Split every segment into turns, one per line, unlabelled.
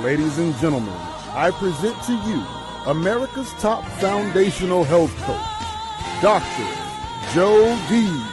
Ladies and gentlemen, I present to you America's top foundational health coach, Dr. Joe D.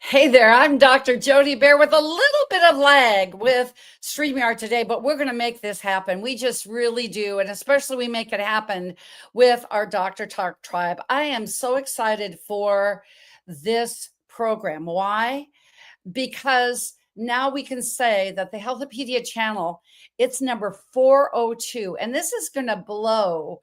Hey there, I'm Dr. Jody Bear with a little bit of lag with StreamYard today, but we're going to make this happen. We just really do. And especially we make it happen with our Dr. Talk tribe. I am so excited for this program. Why? Because now we can say that the Healthopedia channel, it's number 402. And this is going to blow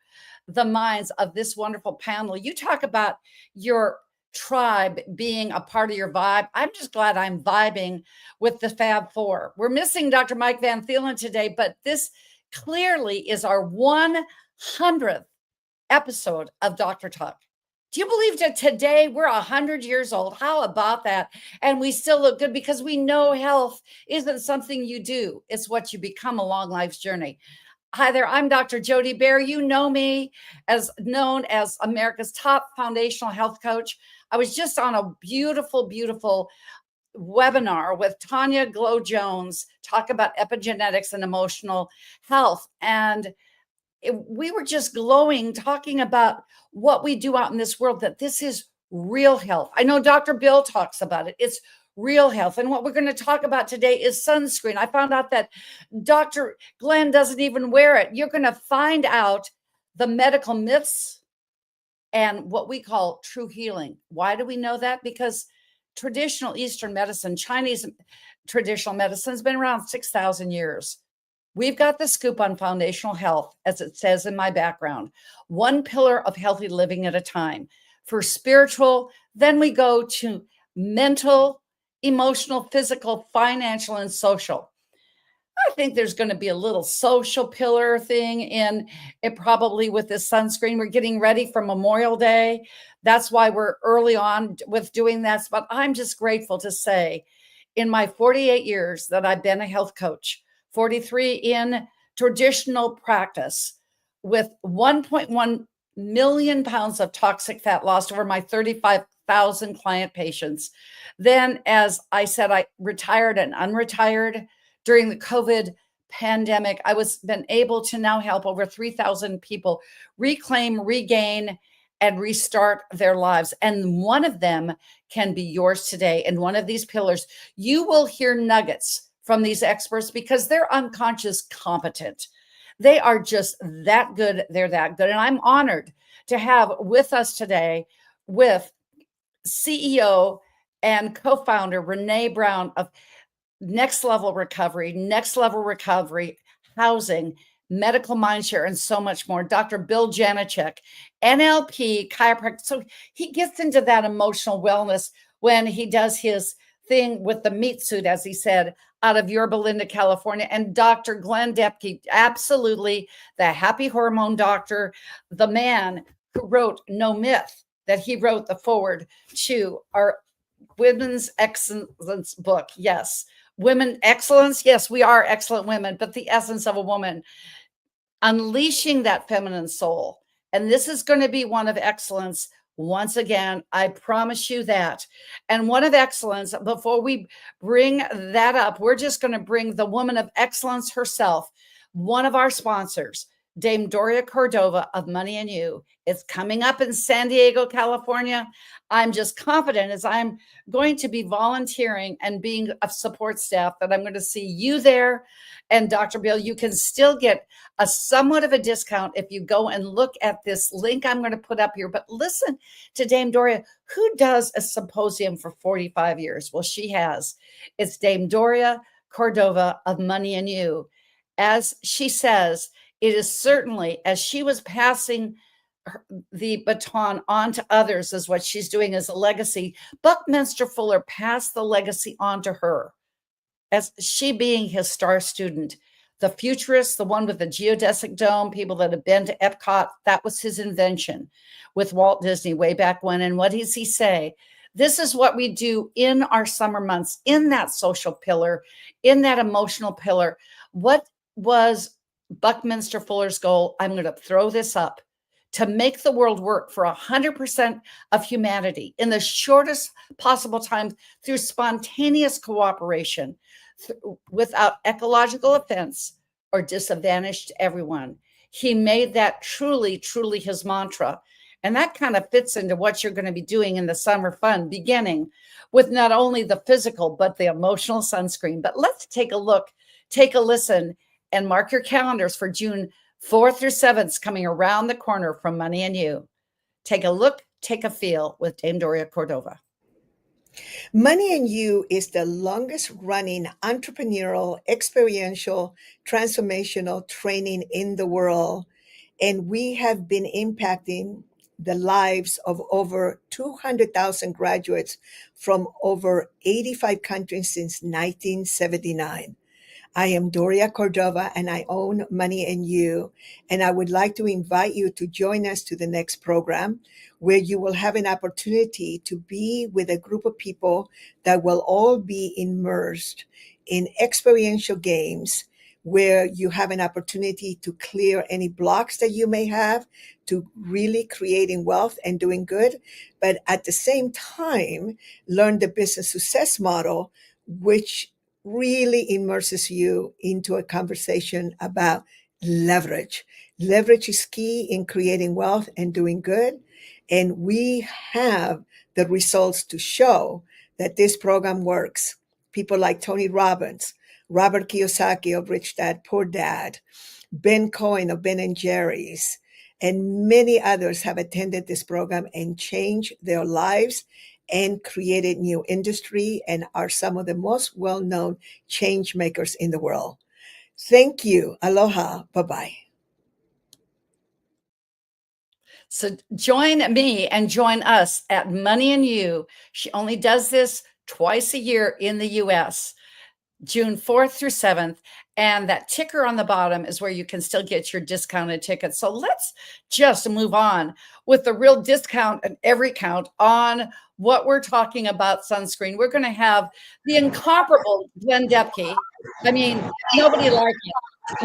the minds of this wonderful panel. You talk about your tribe being a part of your vibe. I'm just glad I'm vibing with the Fab Four. We're missing Dr. Mike Van Thielen today, but this clearly is our 100th episode of Dr. Talk. Do you believe that today we're 100 years old? How about that? And we still look good because we know health isn't something you do. It's what you become along life's journey. Hi there, I'm Dr. Jody Bear. You know me as known as America's top foundational health coach. I was just on a beautiful, beautiful webinar with Tanya Glow Jones, talk about epigenetics and emotional health. And we were just glowing, talking about what we do out in this world, that this is real health. I know Dr. Bill talks about it. It's real health. And what we're going to talk about today is sunscreen. I found out that Dr. Glen doesn't even wear it. You're going to find out the medical myths and what we call true healing. Why do we know that? Because traditional Eastern medicine, Chinese traditional medicine has been around 6,000 years. We've got the scoop on foundational health, as it says in my background, one pillar of healthy living at a time. For spiritual, then we go to mental, emotional, physical, financial, and social. I think there's going to be a little social pillar thing in it, probably with this sunscreen. We're getting ready for Memorial Day. That's why we're early on with doing that. But I'm just grateful to say in my 48 years that I've been a health coach, 43 in traditional practice, with 1.1 million pounds of toxic fat lost over my 35,000 client patients. Then, as I said, I retired and unretired during the COVID pandemic. I was been able to now help over 3,000 people reclaim, regain, and restart their lives. And one of them can be yours today. And one of these pillars, you will hear nuggets from these experts because they're unconscious competent. They are just that good. They're that good. And I'm honored to have with us today with CEO and co-founder Renee Brown of Next Level Recovery, housing, medical mindshare, and so much more. Dr. Bill Janeshak, NLP, chiropractor. So he gets into that emotional wellness when he does his thing with the meat suit, as he said, out of Yorba Linda, California. And Dr. Glen Depke, absolutely the happy hormone doctor, the man who wrote No Myth, that he wrote the forward to our Women's Excellence book. Yes. Women excellence. Yes, we are excellent women, but the essence of a woman, unleashing that feminine soul. And this is going to be one of excellence. Once again, I promise you that. And one of excellence, before we bring that up, we're just going to bring the woman of excellence herself, one of our sponsors, Dame Doria Cordova of Money and You. It's coming up in San Diego, California. I'm just confident as I'm going to be volunteering and being a support staff that I'm going to see you there. And Dr. Bill, you can still get a somewhat of a discount if you go and look at this link I'm going to put up here. But listen to Dame Doria, who does a symposium for 45 years. Well, she has. It's Dame Doria Cordova of Money and You. As she says, it is certainly, as she was passing the baton on to others, is what she's doing as a legacy. Buckminster Fuller passed the legacy on to her as she being his star student. The futurist, the one with the geodesic dome, people that have been to Epcot, that was his invention with Walt Disney way back when. And what does he say? This is what we do in our summer months, in that social pillar, in that emotional pillar. What was Buckminster Fuller's goal? I'm going to throw this up: to make the world work for 100% of humanity in the shortest possible time through spontaneous cooperation, without ecological offense or disadvantage to everyone. He made that truly, truly his mantra. And that kind of fits into what you're going to be doing in the summer fun, beginning with not only the physical, but the emotional sunscreen. But let's take a look, take a listen, and mark your calendars for June 4th through 7th, coming around the corner from Money and You. Take a look, take a feel with Dame Doria Cordova.
Money and You is the longest running entrepreneurial, experiential, transformational training in the world. And we have been impacting the lives of over 200,000 graduates from over 85 countries since 1979. I am Doria Cordova and I own Money and You. And I would like to invite you to join us to the next program, where you will have an opportunity to be with a group of people that will all be immersed in experiential games, where you have an opportunity to clear any blocks that you may have to really creating wealth and doing good. But at the same time, learn the business success model, which really immerses you into a conversation about leverage. Leverage is key in creating wealth and doing good. And we have the results to show that this program works. People like Tony Robbins, Robert Kiyosaki of Rich Dad, Poor Dad, Ben Cohen of Ben and Jerry's, and many others have attended this program and changed their lives and created new industry and are some of the most well-known change makers in the world. Thank you. Aloha. Bye-bye.
So join me and join us at Money and You. She only does this twice a year in the US, June 4th through 7th. And that ticker on the bottom is where you can still get your discounted tickets. So let's just move on with the real discount and every count on what we're talking about sunscreen. We're going to have the incomparable Glen Depke. I mean, nobody like him.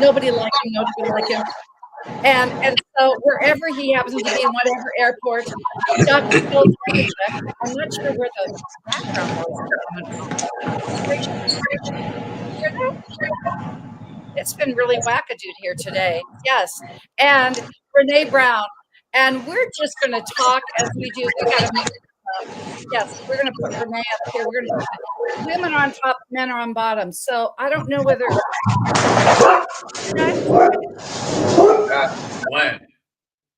Nobody like him. Nobody like him. And so wherever he happens to be, in whatever airport, Dr. Phil Janeshak, I'm not sure where the background noise is coming from. It's been really wackadoodle here today. Yes. And Renee Brown. And we're just going to talk as we do. We got to make yes, we're going to put Renee up here. We're going to put women are on top, men are on bottom. So I don't know whether
Glenn.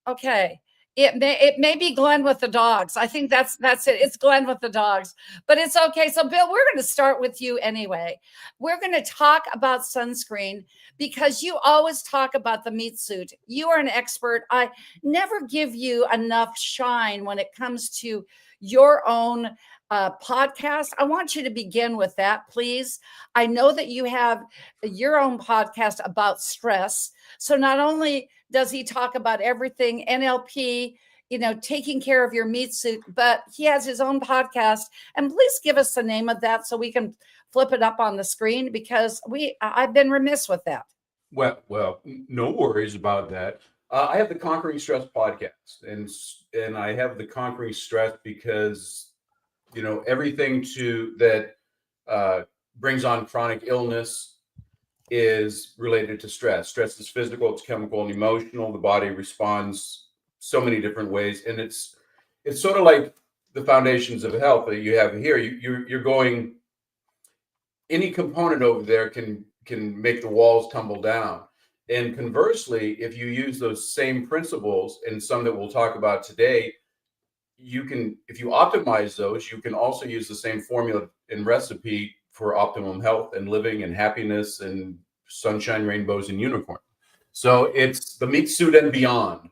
Okay. It may be Glenn with the dogs. I think that's it. It's Glenn with the dogs, but it's okay. So Bill, we're going to start with you anyway. We're going to talk about sunscreen because you always talk about the meat suit. You are an expert. I never give you enough shine when it comes to your own podcast. I want you to begin with that, please. I know that you have your own podcast about stress. So not only does he talk about everything NLP, taking care of your meat suit, but he has his own podcast. And please give us the name of that so we can flip it up on the screen, because I've been remiss with that.
Well, no worries about that. I have the Conquering Stress podcast, and I have the Conquering Stress because everything that brings on chronic illness is related to stress. Stress is physical, it's chemical and emotional. The body responds so many different ways, and it's sort of like the foundations of health that you have here. You're going. Any component over there can make the walls tumble down. And conversely, if you use those same principles, and some that we'll talk about today, if you optimize those, you can also use the same formula and recipe for optimum health and living and happiness and sunshine, rainbows, and unicorn. So it's the meat suit and beyond.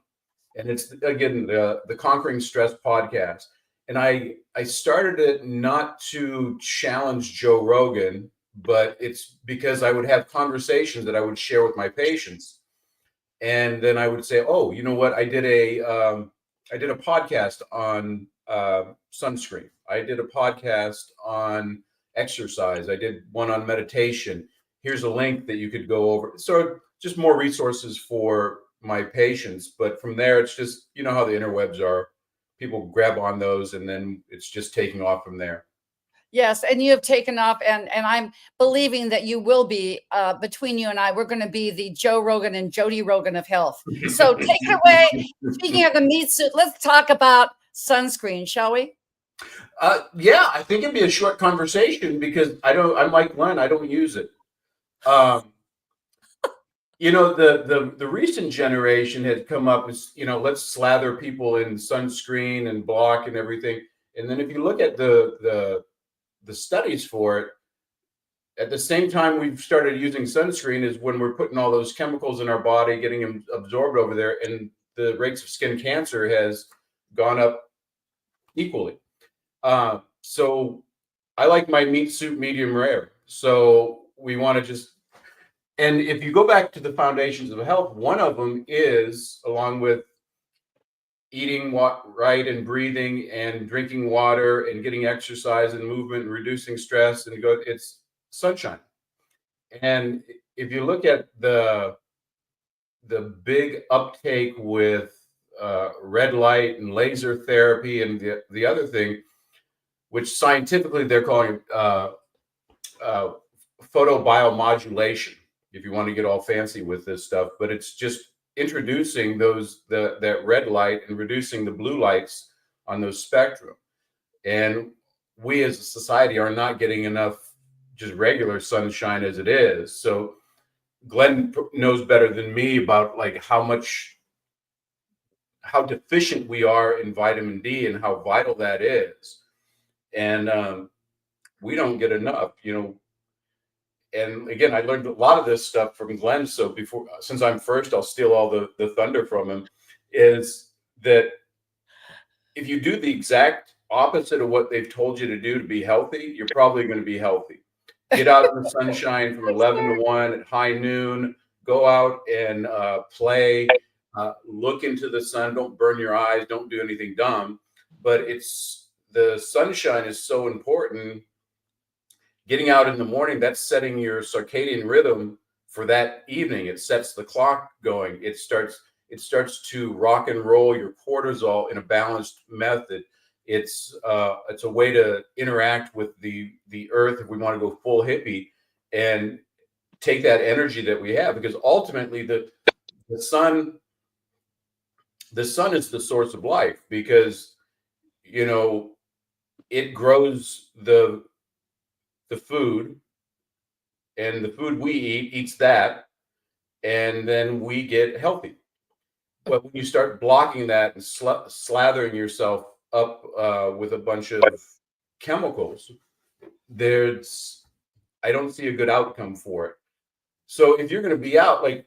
And it's, again, the Conquering Stress podcast. And I started it not to challenge Joe Rogan, but it's because I would have conversations that I would share with my patients. And then I would say, oh, you know what? I did a podcast on sunscreen. I did a podcast on exercise. I did one on meditation. Here's a link that you could go over. So just more resources for my patients. But from there, it's just, you know how the interwebs are. People grab on those and then it's just taking off from there.
Yes, and you have taken off, and I'm believing that you will be, between you and I, we're going to be the Joe Rogan and Jody Rogan of health. So take it away. Speaking of the meat suit, let's talk about sunscreen, shall we?
Yeah, I think it'd be a short conversation because I'm like Glenn, I don't use it. You know, the recent generation had come up with, you know, let's slather people in sunscreen and block and everything. And then if you look at the studies for it, at the same time we've started using sunscreen is when we're putting all those chemicals in our body, getting them absorbed over there, and the rates of skin cancer has gone up equally. So I like my meat suit medium rare. So we want to just, and if you go back to the foundations of health, one of them is, along with eating right and breathing and drinking water and getting exercise and movement and reducing stress, and it's sunshine. And if you look at the big uptake with red light and laser therapy and the other thing, which scientifically they're calling photobiomodulation, if you want to get all fancy with this stuff, but it's just introducing that red light and reducing the blue lights on those spectrum. And we as a society are not getting enough just regular sunshine as it is. So Glenn knows better than me about like how deficient we are in vitamin D and how vital that is. And we don't get enough, you know. And again, I learned a lot of this stuff from Glenn. So since I'm first, I'll steal all the thunder from him. Is that if you do the exact opposite of what they've told you to do to be healthy, you're probably going to be healthy. Get out in the sunshine from 11 to 1 at high noon. Go out and play. Look into the sun. Don't burn your eyes. Don't do anything dumb. But the sunshine is so important. Getting out in the morning, that's setting your circadian rhythm for that evening. It sets the clock going. It starts to rock and roll your cortisol in a balanced method. It's a way to interact with the earth if we want to go full hippie and take that energy that we have, because ultimately the sun is the source of life, because, you know, it grows the food, and the food we eats that, and then we get healthy. But when you start blocking that and slathering yourself up with a bunch of chemicals, I don't see a good outcome for it. So if you're going to be out, like,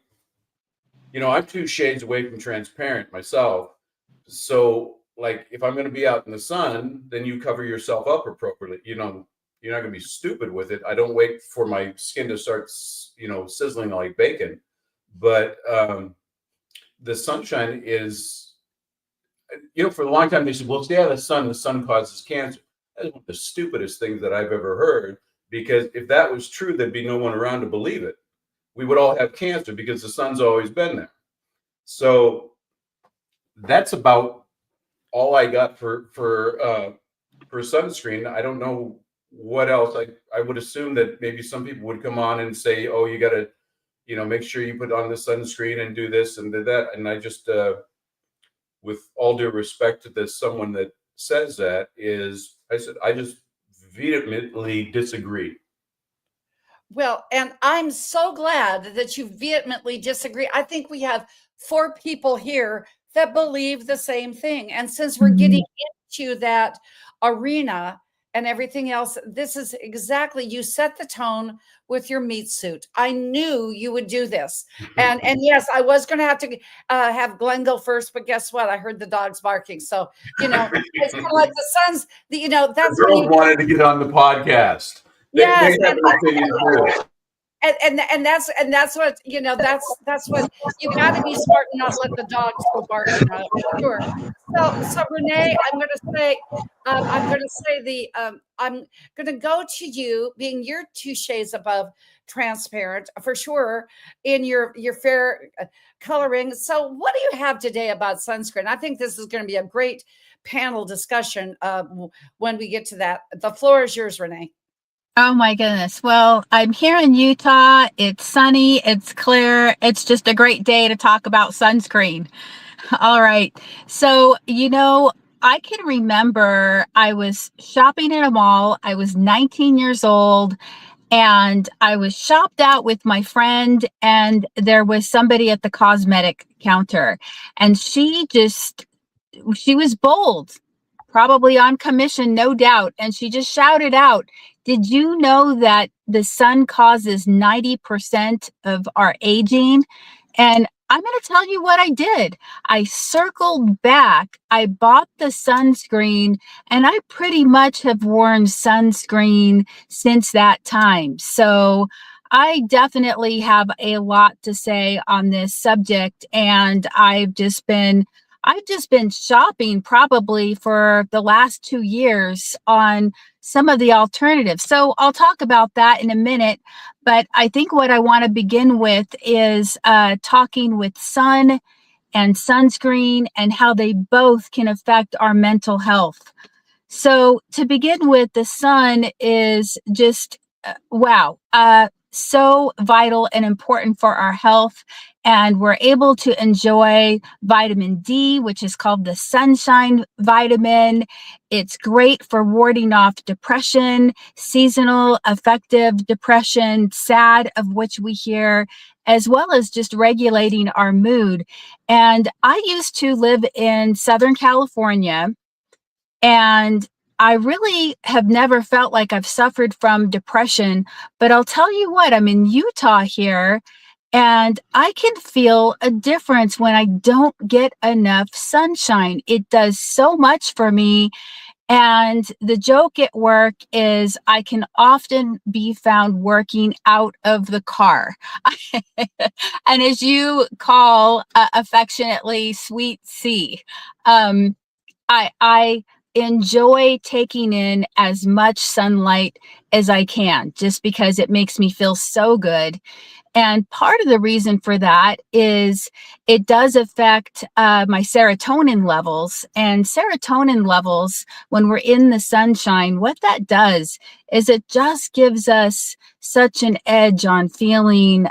you know, I'm 2 shades away from transparent myself. So like, if I'm going to be out in the sun, then you cover yourself up appropriately. You know, you're not going to be stupid with it. I don't wait for my skin to start, you know, sizzling like bacon. But the sunshine is, you know, for a long time they said, well, stay out of the sun causes cancer. That's one of the stupidest things that I've ever heard, because if that was true, there'd be no one around to believe it. We would all have cancer because the sun's always been there. So that's about all I got for sunscreen. I don't know what else. I would assume that maybe some people would come on and say, oh, you got to, you know, make sure you put on the sunscreen and do this and do that. And I just, with all due respect to someone that says that, I just vehemently disagree.
Well, and I'm so glad that you vehemently disagree. I think we have 4 people here that believe the same thing. And since we're getting into that arena and everything else, this is exactly, you set the tone with your meat suit. I knew you would do this. And yes, I was going to have Glenn go first, but guess what? I heard the dogs barking. So, you know, it's kind of like the sun's, you know, that's
the girls wanted to get on the podcast.
Yes,
they have an opinion too.
and that's what that's what you got to be smart and not let the dogs go barking out. Sure. So Renee, I'm gonna say I'm gonna go to you, being you're two shades above transparent for sure in your fair coloring. So what do you have today about sunscreen? I think this is going to be a great panel discussion when we get to that. The floor is yours, Renee.
Oh my goodness. Well, I'm here in Utah. It's sunny, it's clear. It's just a great day to talk about sunscreen. All right. So, I can remember I was shopping in a mall. I was 19 years old and I was shopped out with my friend, and there was somebody at the cosmetic counter, and she was bold, probably on commission, no doubt. And she just shouted out, "Did you know that the sun causes 90% of our aging?" And I'm going to tell you what I did. I circled back, I bought the sunscreen, and I pretty much have worn sunscreen since that time. So I definitely have a lot to say on this subject, and I've just been shopping probably for the last 2 years on some of the alternatives. So I'll talk about that in a minute. But I think what I want to begin with is talking with sun and sunscreen and how they both can affect our mental health. So to begin with, the sun is just wow, so vital and important for our health. And we're able to enjoy vitamin D, which is called the sunshine vitamin. It's great for warding off depression, seasonal affective depression, SAD, of which we hear, as well as just regulating our mood. And I used to live in Southern California, and I really have never felt like I've suffered from depression. But I'll tell you what, I'm in Utah here, and I can feel a difference when I don't get enough sunshine. It does so much for me. And the joke at work is I can often be found working out of the car. And as you call affectionately, Sweet C. I enjoy taking in as much sunlight as I can, just because it makes me feel so good. And part of the reason for that is it does affect my serotonin levels. And serotonin levels, when we're in the sunshine, what that does is it just gives us such an edge on feeling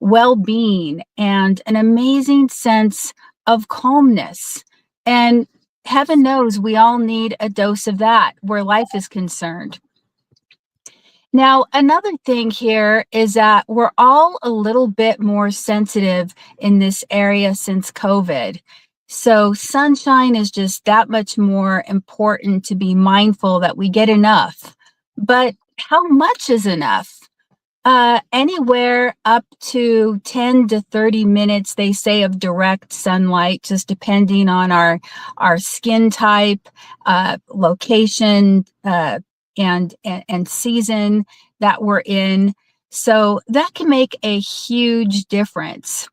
well-being and an amazing sense of calmness. And heaven knows we all need a dose of that where life is concerned. Now, another thing here is that we're all a little bit more sensitive in this area since COVID. So sunshine is just that much more important to be mindful that we get enough. But how much is enough? Anywhere up to 10 to 30 minutes, they say, of direct sunlight, just depending on our skin type, location, and season that we're in. So that can make a huge difference.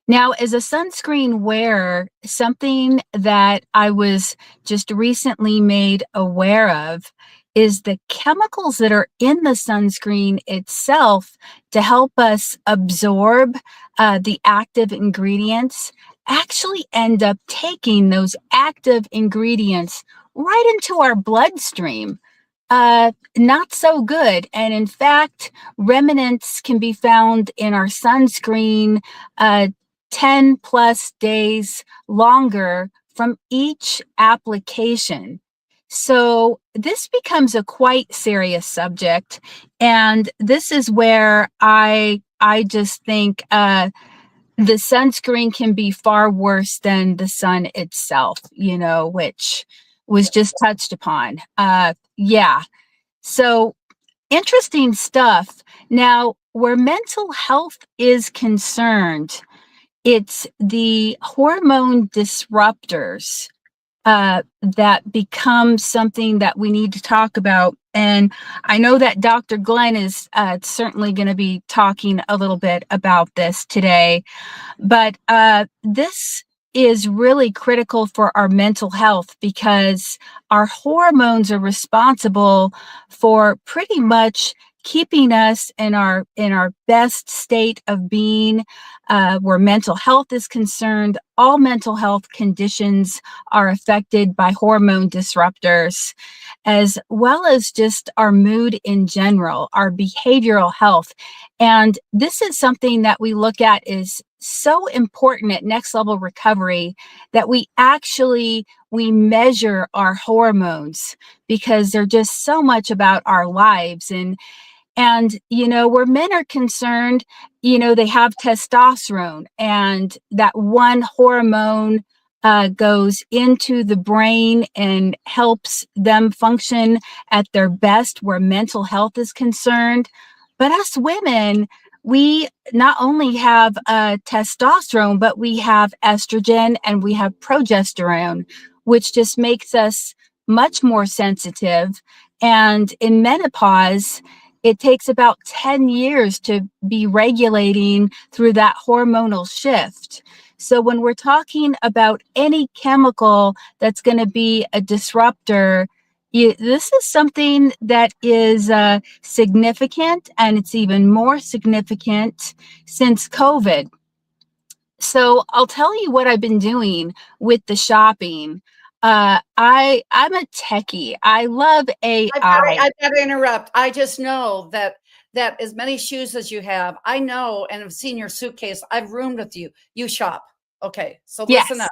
Now, as a sunscreen wearer, something that I was just recently made aware of is the chemicals that are in the sunscreen itself to help us absorb the active ingredients actually end up taking those active ingredients right into our bloodstream. Not so good. And in fact, remnants can be found in our sunscreen 10 plus days longer from each application. So this becomes a quite serious subject. And this is where I just think the sunscreen can be far worse than the sun itself, which was just touched upon. Yeah. So interesting stuff. Now, where mental health is concerned, it's the hormone disruptors that become something that we need to talk about. And I know that Dr. Glenn is certainly going to be talking a little bit about this today, but this is really critical for our mental health because our hormones are responsible for pretty much keeping us in our best state of being, where mental health is concerned. All mental health conditions are affected by hormone disruptors, as well as just our mood in general, our behavioral health. And this is something that we look at is so important at Next Level Recovery, that we measure our hormones, because they're just so much about our lives. And where men are concerned, they have testosterone, and that one hormone goes into the brain and helps them function at their best where mental health is concerned. But us women, we not only have testosterone, but we have estrogen and we have progesterone, which just makes us much more sensitive. And in menopause, it takes about 10 years to be regulating through that hormonal shift. So when we're talking about any chemical that's going to be a disruptor, this is something that is significant, and it's even more significant since COVID. So I'll tell you what I've been doing with the shopping. I'm a techie. I love AI.
I've got to interrupt. I just know that as many shoes as you have, I know and have seen your suitcase. I've roomed with you. You shop. Okay, so listen up.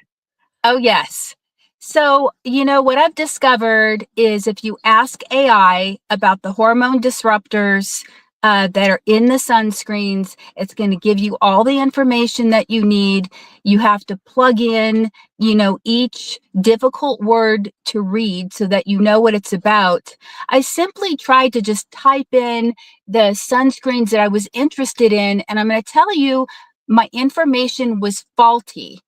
Oh, yes. So, what I've discovered is if you ask AI about the hormone disruptors that are in the sunscreens, it's going to give you all the information that you need. You have to plug in, each difficult word to read so that you know what it's about. I simply tried to just type in the sunscreens that I was interested in, and I'm going to tell you, my information was faulty.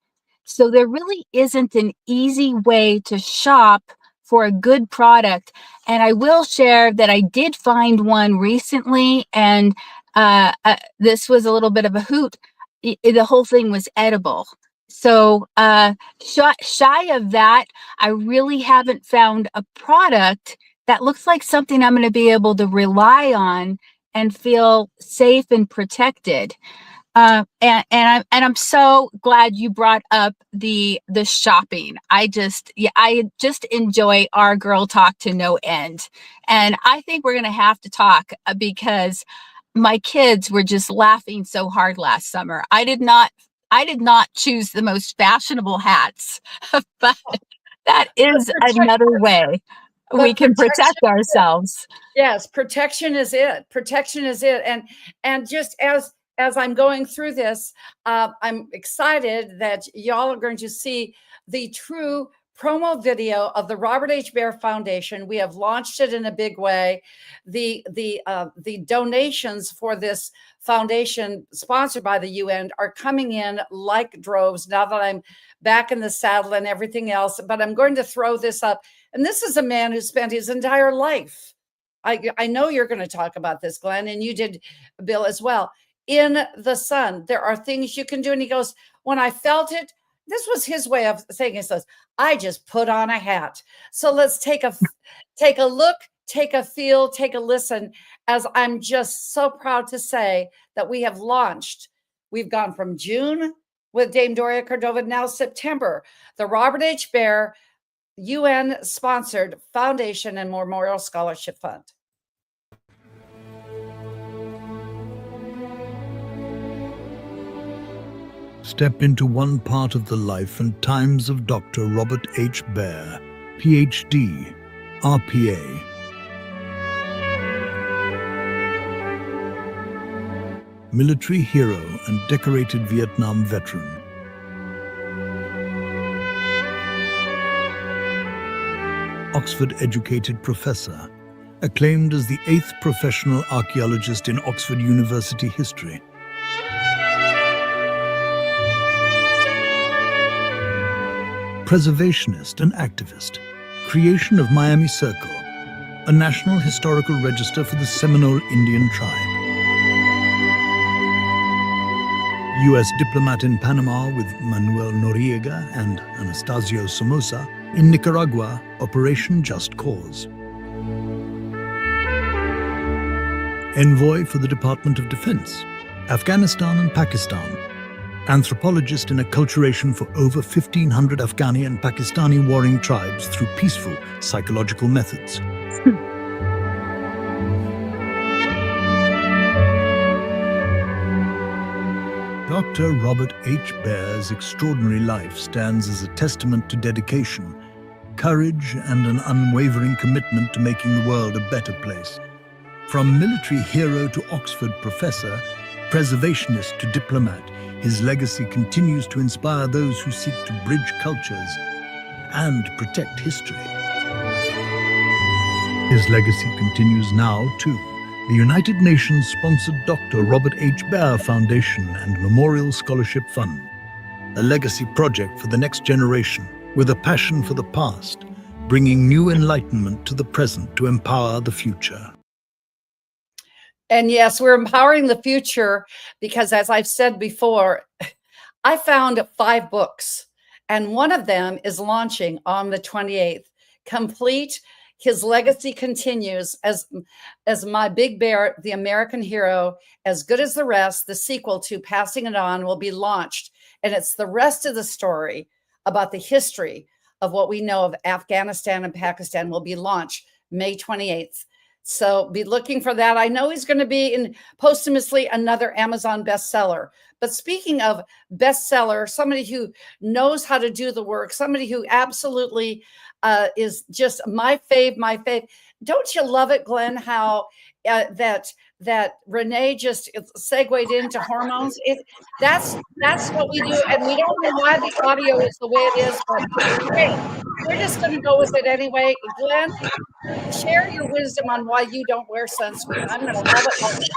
So there really isn't an easy way to shop for a good product. And I will share that I did find one recently, and this was a little bit of a hoot. The whole thing was edible. So shy of that, I really haven't found a product that looks like something I'm going to be able to rely on and feel safe and protected. And I'm so glad you brought up the shopping. I just enjoy our girl talk to no end. And I think we're going to have to talk because my kids were just laughing so hard last summer. I did not choose the most fashionable hats, but that is another way we can protect ourselves.
Yes, protection is it. Protection is it. And just as I'm going through this, I'm excited that y'all are going to see the true promo video of the Robert H. Bear Foundation. We have launched it in a big way. The donations for this foundation, sponsored by the UN, are coming in like droves now that I'm back in the saddle and everything else. But I'm going to throw this up. And this is a man who spent his entire life. I know you're going to talk about this, Glenn, and you did, Bill, as well. In the sun, there are things you can do. And he goes, when I felt it, this was his way of saying it. Says, I just put on a hat. So let's take a look, take a feel, take a listen, as I'm just so proud to say that we have launched. We've gone from June with Dame Doria Cordova, now September, the Robert H. Bear UN sponsored Foundation and Memorial Scholarship Fund.
Step into one part of the life and times of Dr. Robert H. Bear, PhD, RPA. Military hero and decorated Vietnam veteran. Oxford-educated professor, acclaimed as the 8th professional archaeologist in Oxford University history. preservationist and activist, creation of Miami Circle, a national historical register for the Seminole Indian tribe. U.S. diplomat in Panama with Manuel Noriega and Anastasio Somoza. In Nicaragua, Operation Just Cause. Envoy for the Department of Defense, Afghanistan and Pakistan. Anthropologist in acculturation for over 1,500 Afghani and Pakistani warring tribes through peaceful psychological methods. Dr. Robert H. Baer's extraordinary life stands as a testament to dedication, courage, and an unwavering commitment to making the world a better place. From military hero to Oxford professor, preservationist to diplomat, his legacy continues to inspire those who seek to bridge cultures and protect history. His legacy continues now, too. The United Nations-sponsored Dr. Robert H. Baer Foundation and Memorial Scholarship Fund, a legacy project for the next generation with a passion for the past, bringing new enlightenment to the present to empower the future.
And yes, we're empowering the future because, as I've said before, I found 5 books, and one of them is launching on the 28th, complete. His legacy continues as My Big Bear, the American Hero, As Good as the Rest. The sequel to Passing It On will be launched. And it's the rest of the story about the history of what we know of Afghanistan and Pakistan will be launched May 28th. So be looking for that. I know he's going to be in posthumously another Amazon bestseller. But speaking of bestseller, somebody who knows how to do the work, somebody who absolutely is just my fave. Don't you love it, Glenn, how that Renee just segued into hormones? That's what we do. And we don't know why the audio is the way it is, but hey, we're just going to go with it anyway. Glenn, share your wisdom on why you don't wear sunscreen. I'm going to love it.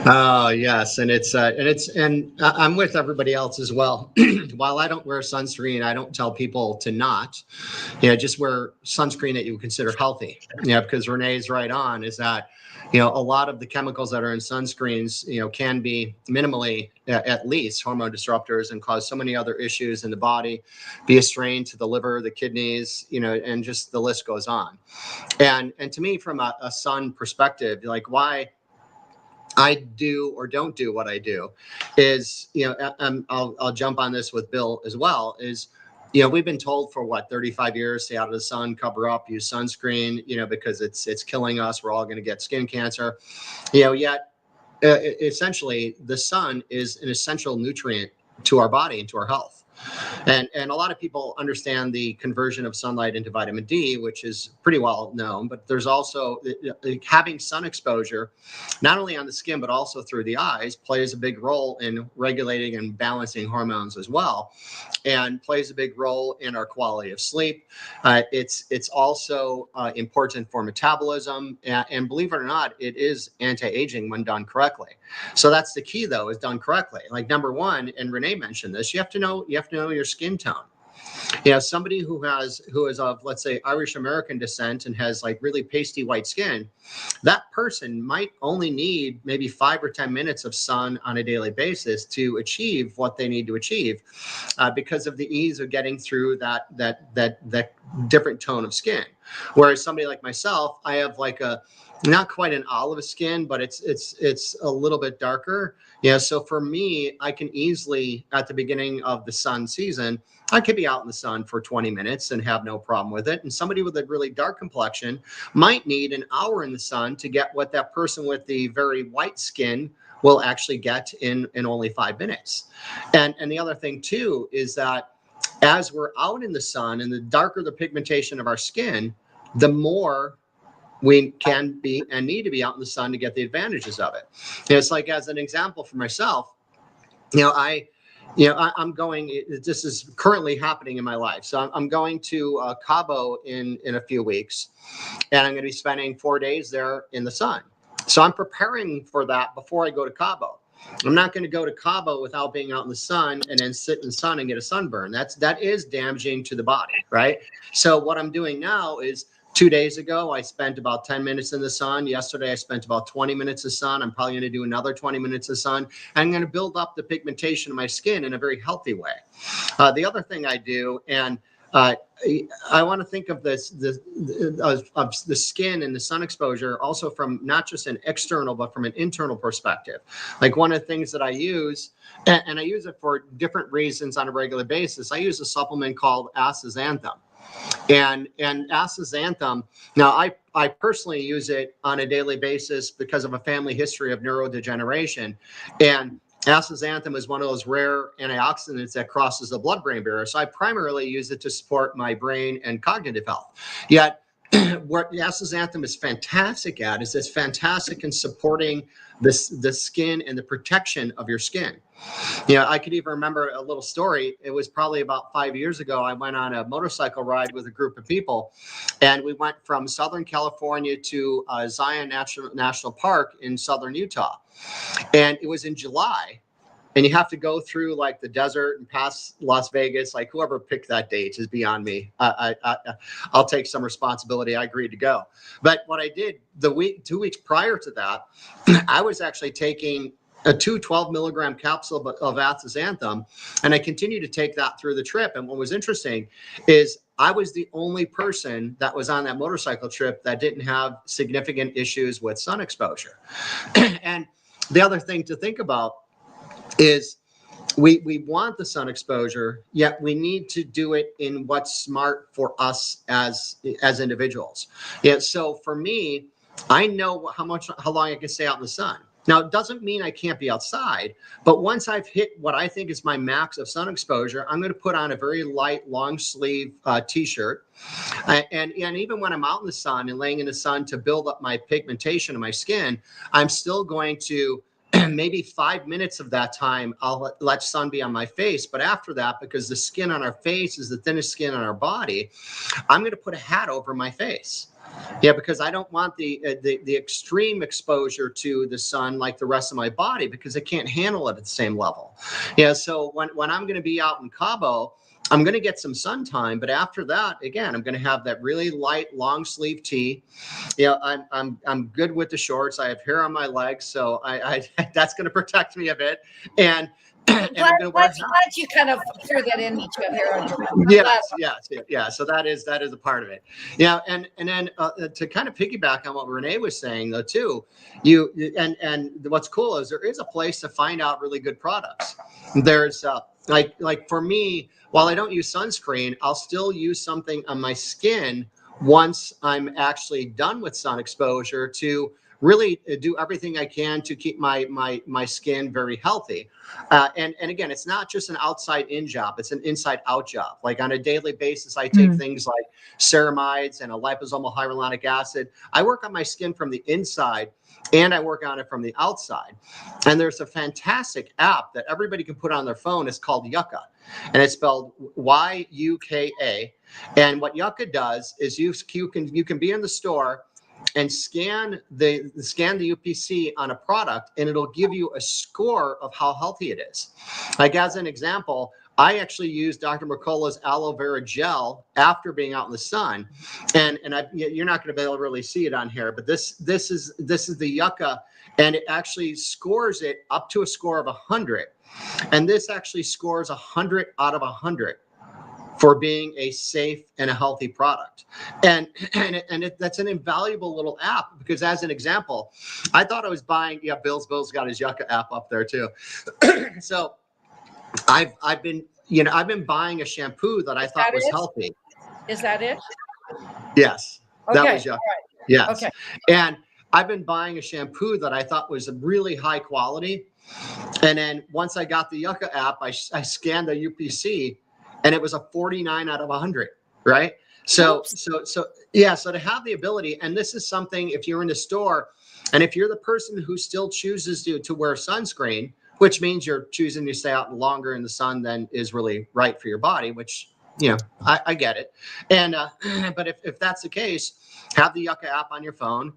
Oh yes, and I'm with everybody else as well. While I don't wear sunscreen, I don't tell people to not, just wear sunscreen that you would consider healthy. Because Renee's right on is that, a lot of the chemicals that are in sunscreens, can be minimally, at least, hormone disruptors and cause so many other issues in the body, be a strain to the liver, the kidneys, and just the list goes on. And to me, from a sun perspective, like why I do or don't do what I do is, I'll jump on this with Bill as well, is, we've been told for 35 years, stay out of the sun, cover up, use sunscreen, because it's killing us. We're all going to get skin cancer, yet essentially the sun is an essential nutrient to our body and to our health. And a lot of people understand the conversion of sunlight into vitamin D, which is pretty well known, but there's also having sun exposure, not only on the skin, but also through the eyes, plays a big role in regulating and balancing hormones as well, and plays a big role in our quality of sleep. It's also important for metabolism, and believe it or not, it is anti-aging when done correctly. So that's the key, though, is done correctly. Like number one, and Renee mentioned this, you have to know your skin tone. Somebody who is of, let's say, Irish American descent and has like really pasty white skin, that person might only need maybe 5 or 10 minutes of sun on a daily basis to achieve what they need to achieve, because of the ease of getting through that different tone of skin. Whereas somebody like myself, I have like not quite an olive skin, but it's a little bit darker. So for me, I can easily, at the beginning of the sun season, I could be out in the sun for 20 minutes and have no problem with it. And somebody with a really dark complexion might need an hour in the sun to get what that person with the very white skin will actually get in only 5 minutes. And the other thing too is that as we're out in the sun and the darker the pigmentation of our skin, the more we can be and need to be out in the sun to get the advantages of it. It's like, as an example for myself, I'm going, this is currently happening in my life. So I'm going to Cabo in a few weeks, and I'm going to be spending 4 days there in the sun. So I'm preparing for that before I go to Cabo. I'm not going to go to Cabo without being out in the sun and then sit in the sun and get a sunburn. That is damaging to the body, right? So what I'm doing now is 2 days ago, I spent about 10 minutes in the sun. Yesterday, I spent about 20 minutes of sun. I'm probably going to do another 20 minutes of sun. I'm going to build up the pigmentation of my skin in a very healthy way. The other thing I do, and I want to think of this of the skin and the sun exposure also from not just an external, but from an internal perspective. Like one of the things that I use, and I use it for different reasons on a regular basis, I use a supplement called astaxanthin. And astaxanthin, now I personally use it on a daily basis because of a family history of neurodegeneration. And astaxanthin is one of those rare antioxidants that crosses the blood-brain barrier. So I primarily use it to support my brain and cognitive health. Yet, what astaxanthin is fantastic at is it's fantastic in supporting the skin and the protection of your skin. I could even remember a little story. It was probably about 5 years ago. I went on a motorcycle ride with a group of people, and we went from Southern California to Zion National Park in Southern Utah. And it was in July, and you have to go through like the desert and past Las Vegas. Like whoever picked that date is beyond me. I'll take some responsibility. I agreed to go. But what I did 2 weeks prior to that, I was actually taking a 12 milligram capsule of astaxanthin, and I continued to take that through the trip. And what was interesting is I was the only person that was on that motorcycle trip that didn't have significant issues with sun exposure. And the other thing to think about is we want the sun exposure, yet we need to do it in what's smart for us as individuals. Yeah. So for me, I know how long I can stay out in the sun. Now, it doesn't mean I can't be outside, but once I've hit what I think is my max of sun exposure, I'm going to put on a very light, long sleeve t-shirt. And even when I'm out in the sun and laying in the sun to build up my pigmentation of my skin, I'm still going to maybe 5 minutes of that time, I'll let sun be on my face. But after that, because the skin on our face is the thinnest skin on our body, I'm going to put a hat over my face. Yeah, because I don't want the extreme exposure to the sun like the rest of my body, because I can't handle it at the same level. Yeah, so when I'm going to be out in Cabo, I'm going to get some sun time, but after that, again, I'm going to have that really light, long sleeve tee. I'm good with the shorts. I have hair on my legs, so I that's going to protect me a bit. And I'm
glad you kind of threw that in that you have hair on your head.
Yes. So that is a part of it. Yeah, and then to kind of piggyback on what Renee was saying though too, and what's cool is there is a place to find out really good products. There's like for me, while I don't use sunscreen, I'll still use something on my skin once I'm actually done with sun exposure to really do everything I can to keep my skin very healthy. And again, it's not just an outside in job, it's an inside out job. Like on a daily basis, I take things like ceramides and a liposomal hyaluronic acid. I work on my skin from the inside and I work on it from the outside. And there's a fantastic app that everybody can put on their phone. It's called Yucca, and it's spelled Yuka. And what Yucca does is you can be in the store and scan the UPC on a product, and it'll give you a score of how healthy it is. Like as an example, I actually used Dr. Mercola's aloe vera gel after being out in the sun, and you're not going to be able to really see it on here, but this is the Yucca, and it actually scores it up to a score of 100, and this actually scores 100 out of 100. For being a safe and a healthy product. And that's an invaluable little app, because as an example, I thought I was buying, Bill's got his Yucca app up there too. So I've been buying a shampoo that I thought was healthy.
Is that it?
Yes.
Okay.
That was Yucca.
Right.
Yes.
Okay.
And I've been buying a shampoo that I thought was really high quality. And then once I got the Yucca app, I scanned the UPC, and it was a 49 out of 100, right? So to have the ability, and this is something, if you're in the store, and if you're the person who still chooses to wear sunscreen, which means you're choosing to stay out longer in the sun than is really right for your body, which, I get it. And, but if that's the case, have the Yucca app on your phone,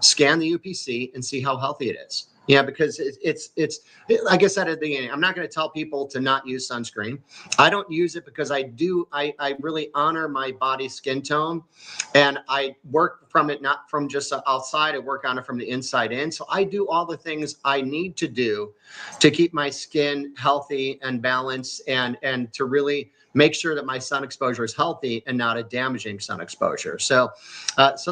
scan the UPC and see how healthy it is. Yeah, because like I said at the beginning, I'm not going to tell people to not use sunscreen. I don't use it because I really honor my body skin tone, and I work from it, not from just outside. I work on it from the inside in. So I do all the things I need to do to keep my skin healthy and balanced, and to really make sure that my sun exposure is healthy and not a damaging sun exposure. So that's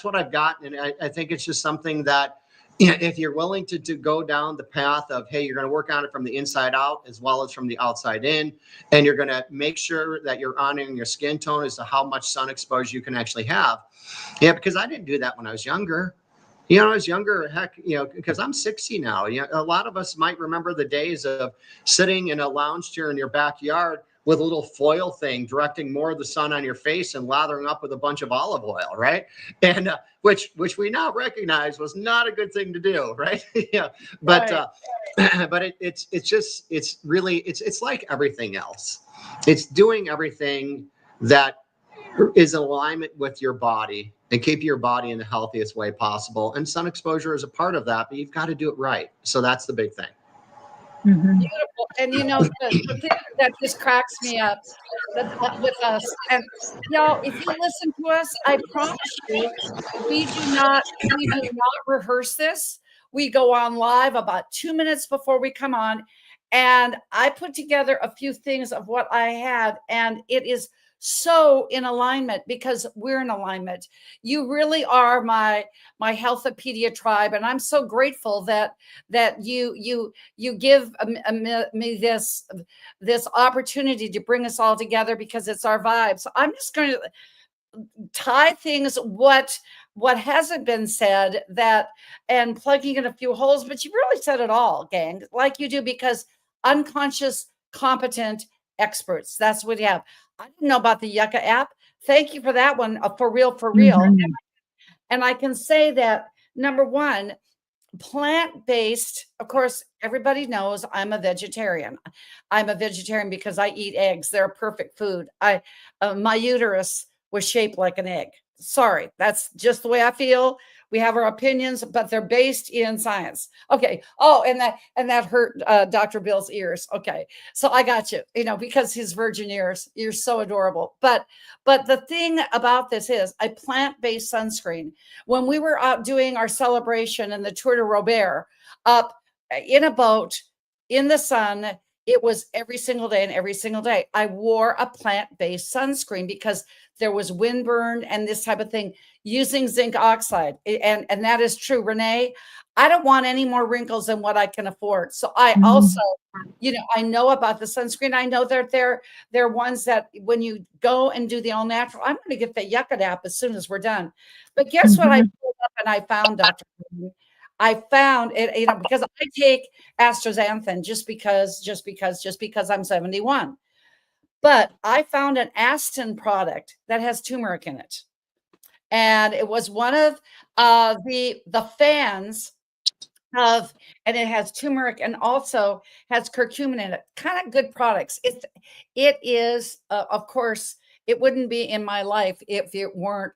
what I've got. And I think it's just something that, if you're willing to go down the path of, hey, you're going to work on it from the inside out as well as from the outside in, and you're going to make sure that you're honoring your skin tone as to how much sun exposure you can actually have. Yeah, because I didn't do that when I was younger. When I was younger, heck, because I'm 60 now. A lot of us might remember the days of sitting in a lounge chair in your backyard with a little foil thing directing more of the sun on your face and lathering up with a bunch of olive oil, right? And which we now recognize was not a good thing to do, right? Yeah, but right. But it's really like everything else. It's doing everything that is in alignment with your body and keep your body in the healthiest way possible. And sun exposure is a part of that, but you've got to do it right. So that's the big thing.
Mm-hmm. Beautiful. And the thing that just cracks me up with us, and y'all, if you listen to us, I promise you, we do not rehearse this. We go on live about 2 minutes before we come on, and I put together a few things of what I had, and it is so in alignment because we're in alignment. You really are my Healthopedia tribe, and I'm so grateful that you give me this opportunity to bring us all together because it's our vibe. So I'm just going to tie things what hasn't been said, that and plugging in a few holes, but you really said it all, gang, like you do, because unconscious competent experts, that's what you have. I didn't know about the Yucca app. Thank you for that one. For real. Mm-hmm. And I can say that, number one, plant-based, of course, everybody knows I'm a vegetarian. I'm a vegetarian because I eat eggs. They're perfect food. My uterus was shaped like an egg. Sorry, that's just the way I feel. We have our opinions, but they're based in science. Okay. Oh, and that hurt Dr. Bill's ears. Okay. So I got you, because his virgin ears, you're so adorable. But the thing about this is a plant-based sunscreen. When we were out doing our celebration in the Tour de Robert, up in a boat in the sun, it was every single day, and every single day I wore a plant-based sunscreen because there was windburn and this type of thing, using zinc oxide. And that is true. Renee, I don't want any more wrinkles than what I can afford. So I also, I know about the sunscreen. I know that they're ones that when you go and do the all natural, I'm going to get the Yucca app as soon as we're done. But guess what I pulled up and I found, Dr. I found it, because I take astaxanthin just because I'm 71. But I found an Aston product that has turmeric in it. And it was one of the fans of, and it has turmeric and also has curcumin in it. Kind of good products. It is, of course, it wouldn't be in my life if it weren't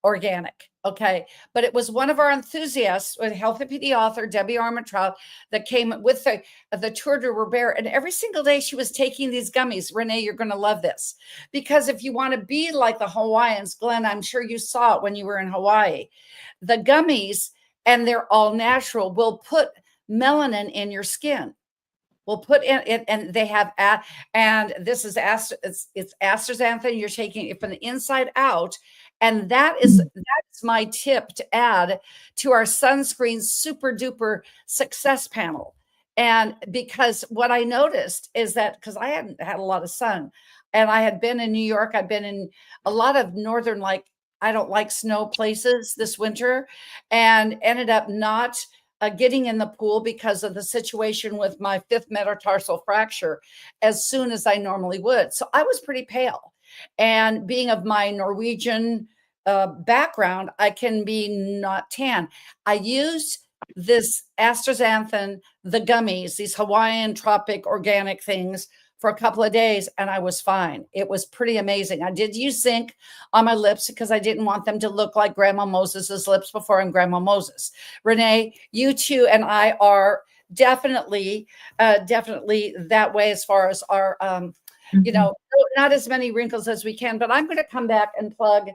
organic. Okay. But it was one of our enthusiasts, with Healthopedia author Debbie Armentrout, that came with the Tour de Robert. And every single day she was taking these gummies. Renee, you're going to love this, because if you want to be like the Hawaiians, Glenn, I'm sure you saw it when you were in Hawaii, the gummies, and they're all natural, will put melanin in your skin. We'll put in it, and they have, and this is it's astaxanthin. You're taking it from the inside out. And that's my tip to add to our sunscreen super duper success panel. And because what I noticed is that, because I hadn't had a lot of sun, and I had been in New York, I've been in a lot of northern, I don't like snow places this winter, and ended up not getting in the pool because of the situation with my 5th metatarsal fracture as soon as I normally would. So I was pretty pale. And being of my Norwegian background, I can be not tan. I used this astaxanthin, the gummies, these Hawaiian tropic organic things, for a couple of days and I was fine. It was pretty amazing. I did use zinc on my lips because I didn't want them to look like Grandma Moses's lips before I'm Grandma Moses. Renee, you too and I are definitely that way as far as our you know, not as many wrinkles as we can, but I'm going to come back and plug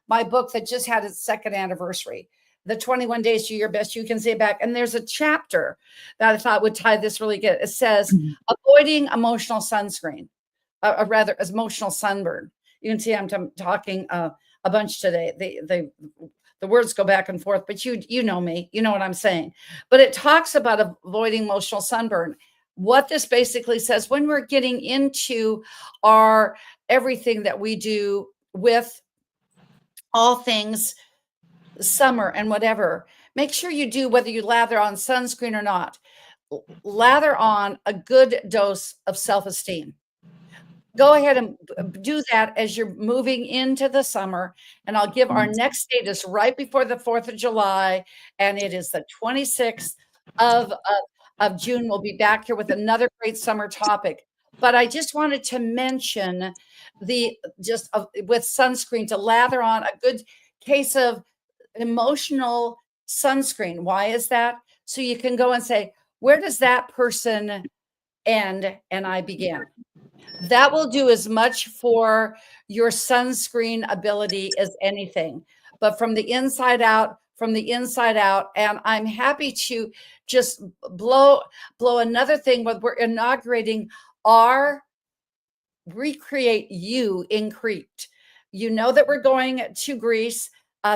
my book that just had its second anniversary, the 21 Days to Your Best You Can Say Back. And there's a chapter that I thought would tie this really good. It says, avoiding emotional sunscreen, rather emotional sunburn. You can see I'm talking a bunch today. The words go back and forth, but you know me, you know what I'm saying. But it talks about avoiding emotional sunburn. What this basically says, when we're getting into our everything that we do with all things summer and whatever, make sure you do, whether you lather on sunscreen or not, lather on a good dose of self-esteem. Go ahead and do that as you're moving into the summer. And I'll give our next date is right before the 4th of July. And it is the 26th of June. We'll be back here with another great summer topic. But I just wanted to mention with sunscreen to lather on a good case of emotional sunscreen. Why is that? So you can go and say, where does that person end and I begin? That will do as much for your sunscreen ability as anything. But from the inside out, and I'm happy to just blow another thing. But we're inaugurating our Recreate You in Crete. You know that we're going to Greece.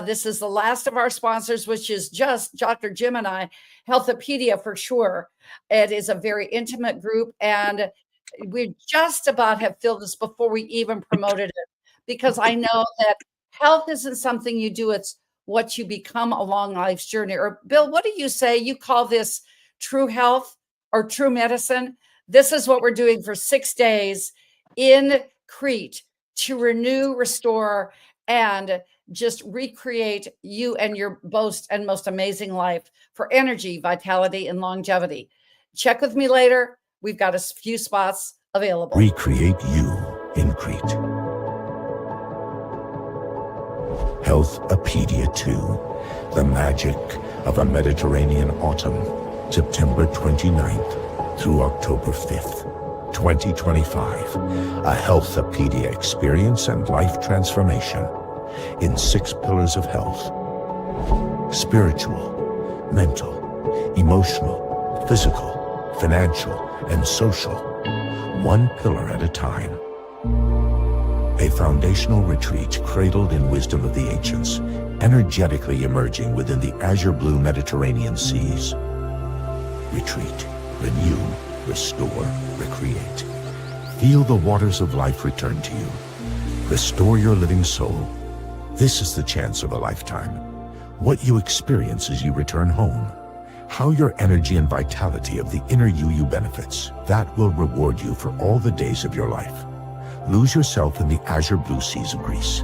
This is the last of our sponsors, which is just Dr. Jim and I, Healthopedia for sure. It is a very intimate group, and we just about have filled this before we even promoted it, because I know that health isn't something you do, it's what you become along life's journey. Or Bill, what do you say? You call this true health or true medicine? This is what we're doing for 6 days in Crete to renew, restore, and just recreate you and your most amazing life for energy, vitality, and longevity. Check with me later. We've got a few spots available.
Recreate You in Crete. Healthopedia 2, the magic of a Mediterranean autumn, September 29th through October 5th, 2025. A Healthopedia experience and life transformation in 6 pillars of health: spiritual, mental, emotional, physical, financial, and social, one pillar at a time. A foundational retreat cradled in wisdom of the ancients, energetically emerging within the azure blue Mediterranean seas. Retreat, renew, restore, recreate. Feel the waters of life return to you. Restore your living soul. This is the chance of a lifetime. What you experience as you return home. How your energy and vitality of the inner you benefits. That will reward you for all the days of your life. Lose yourself in the azure blue seas of Greece.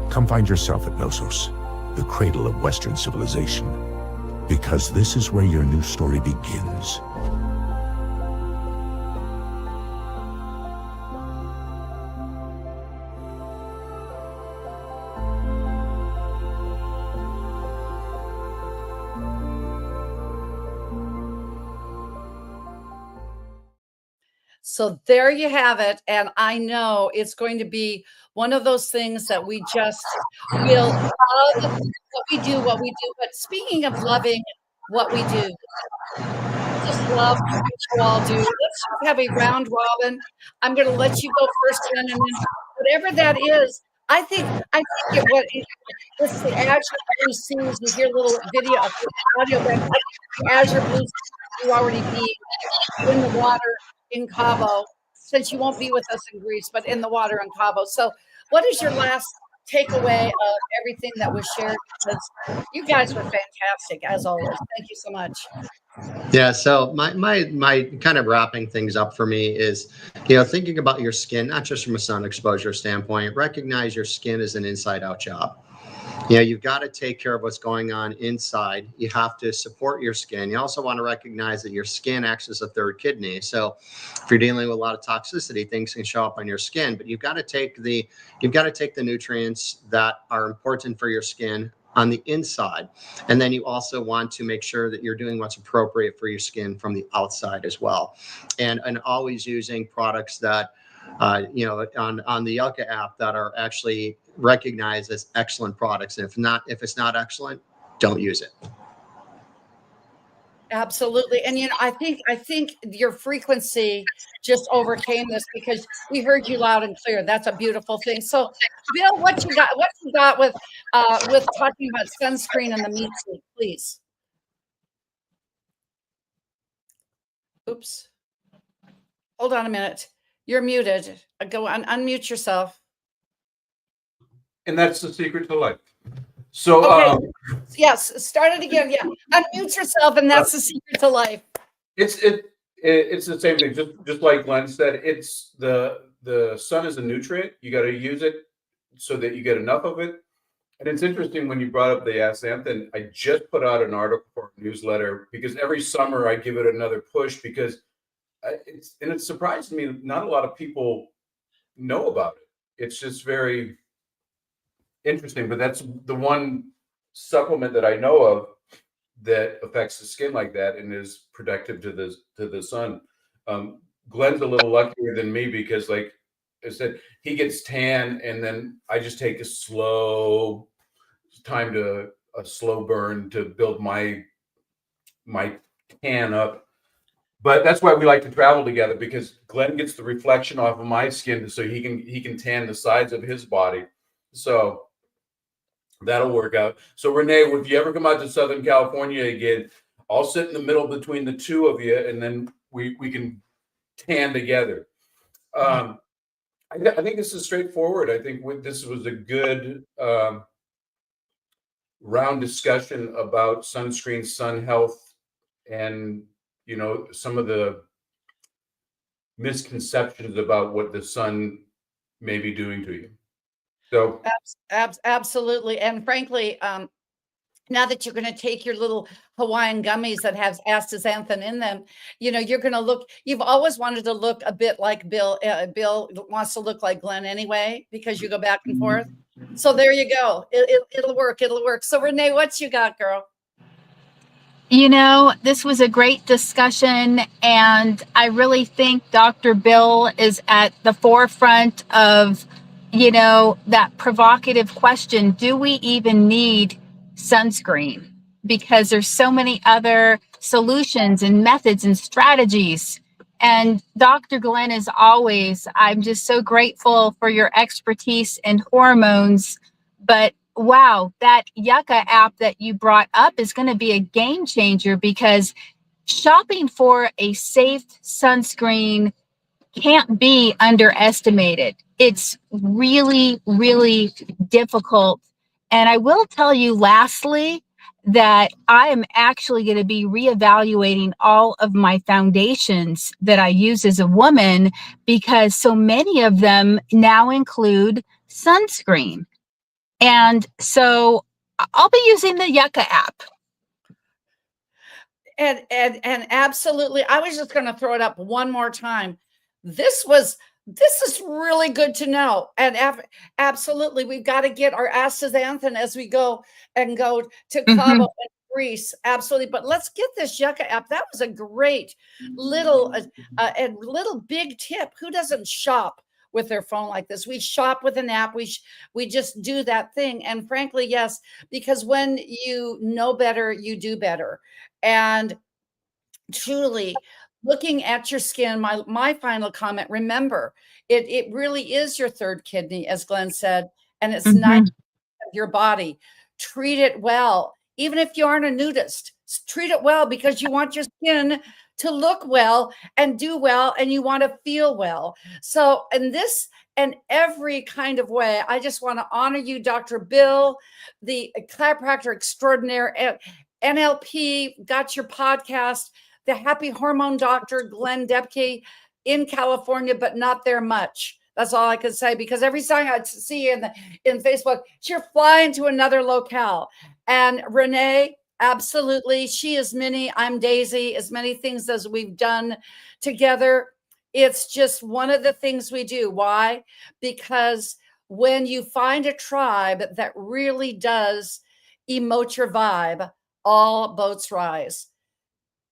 Come find yourself at Knossos, the cradle of Western civilization. Because this is where your new story begins.
So there you have it. And I know it's going to be one of those things that we just will love what we do. But speaking of loving what we do, I just love what you all do. Let's just have a round robin. I'm going to let you go first, Jen, and then whatever that is, I think it's the azure blue seas. You hear a little video, audio, but the azure blue seas, you already be in the water in Cabo, since you won't be with us in Greece, but in the water in Cabo. So what is your last takeaway of everything that was shared? Because you guys were fantastic, as always. Thank you so much.
Yeah, so my kind of wrapping things up for me is, thinking about your skin, not just from a sun exposure standpoint. Recognize your skin is an inside out job. You've got to take care of what's going on inside. You have to support your skin. You also want to recognize that your skin acts as a third kidney. So if you're dealing with a lot of toxicity, things can show up on your skin, but you've got to take the nutrients that are important for your skin on the inside. And then you also want to make sure that you're doing what's appropriate for your skin from the outside as well. And always using products that, on the Yucca app that are actually recognized as excellent products. And if it's not excellent, don't use it.
Absolutely. And I think your frequency just overcame this because we heard you loud and clear. That's a beautiful thing. So Bill, what you got with talking about sunscreen and the meat suit, please. Oops. Hold on a minute. You're muted. Go on, unmute yourself.
And that's the secret to life. So,
okay. Yes, start it again. Yeah, unmute yourself, and that's the secret to life.
It's the same thing. Just like Glenn said, it's the sun is a nutrient. You got to use it so that you get enough of it. And it's interesting when you brought up the astaxanthin. I just put out an article for a newsletter because every summer I give it another push because it surprised me. Not a lot of people know about it. It's just very interesting, but that's the one supplement that I know of that affects the skin like that and is protective to the sun. Glenn's a little luckier than me because, like I said, he gets tan, and then I just take a slow burn to build my tan up. But that's why we like to travel together, because Glenn gets the reflection off of my skin, so he can tan the sides of his body. So that'll work out. So Renee, if you ever come out to Southern California again, I'll sit in the middle between the two of you, and then we can tan together. I think this is straightforward. I think this was a good round discussion about sunscreen, sun health, and some of the misconceptions about what the sun may be doing to you. So
absolutely. And frankly, now that you're going to take your little Hawaiian gummies that have astaxanthin in them, you're going to look, you've always wanted to look a bit like Bill. Bill wants to look like Glenn anyway, because you go back and forth. So there you go. It'll work. It'll work. So Renee, what you got, girl?
This was a great discussion, and I really think Dr. Bill is at the forefront of, that provocative question, do we even need sunscreen? Because there's so many other solutions and methods and strategies. And Dr. Glenn, as always, I'm just so grateful for your expertise in hormones, but wow, that Yucca app that you brought up is going to be a game changer, because shopping for a safe sunscreen can't be underestimated. It's really, really difficult. And I will tell you lastly that I am actually going to be reevaluating all of my foundations that I use as a woman, because so many of them now include sunscreen. And so I'll be using the Yucca app.
And absolutely, I was just going to throw it up one more time. This is really good to know. And absolutely, we've got to get our astaxanthin as we go to Cabo and Greece. Absolutely. But let's get this Yucca app. That was a great little big tip. Who doesn't shop with their phone like this? We shop with an app. We just do that thing. And frankly, yes, because when you know better, you do better. And truly, looking at your skin, my final comment, remember, it really is your third kidney, as Glenn said, and it's 90% of your body. Treat it well. Even if you aren't a nudist, treat it well, because you want your skin to look well and do well, and you want to feel well. So in this and every kind of way, I just want to honor you, Dr. Bill, the chiropractor extraordinaire, NLP, got your podcast, the Happy Hormone Doctor, Glen Depke in California, but not there much. That's all I can say, because every time I see you in Facebook, you're flying to another locale. And Renee, absolutely, she is Minnie, I'm Daisy, as many things as we've done together. It's just one of the things we do. Why? Because when you find a tribe that really does emote your vibe, all boats rise.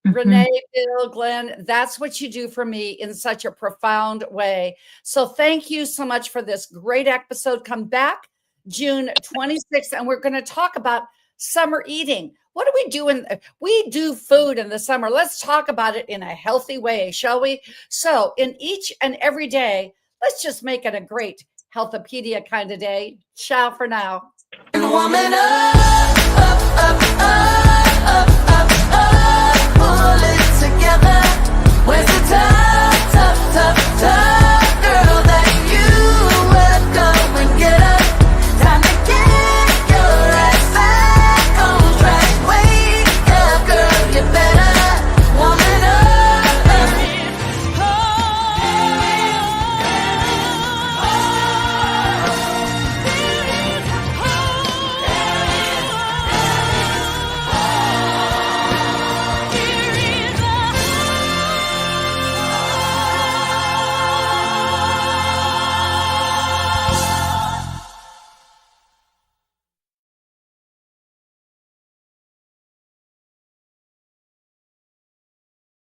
Renee, Bill, Glenn, that's what you do for me in such a profound way. So thank you so much for this great episode. Come back June 26th, and we're going to talk about summer eating. What do we do? We do food in the summer. Let's talk about it in a healthy way, shall we? So in each and every day, let's just make it a great Healthopedia kind of day. Ciao for now.
Woman up, up, up, up.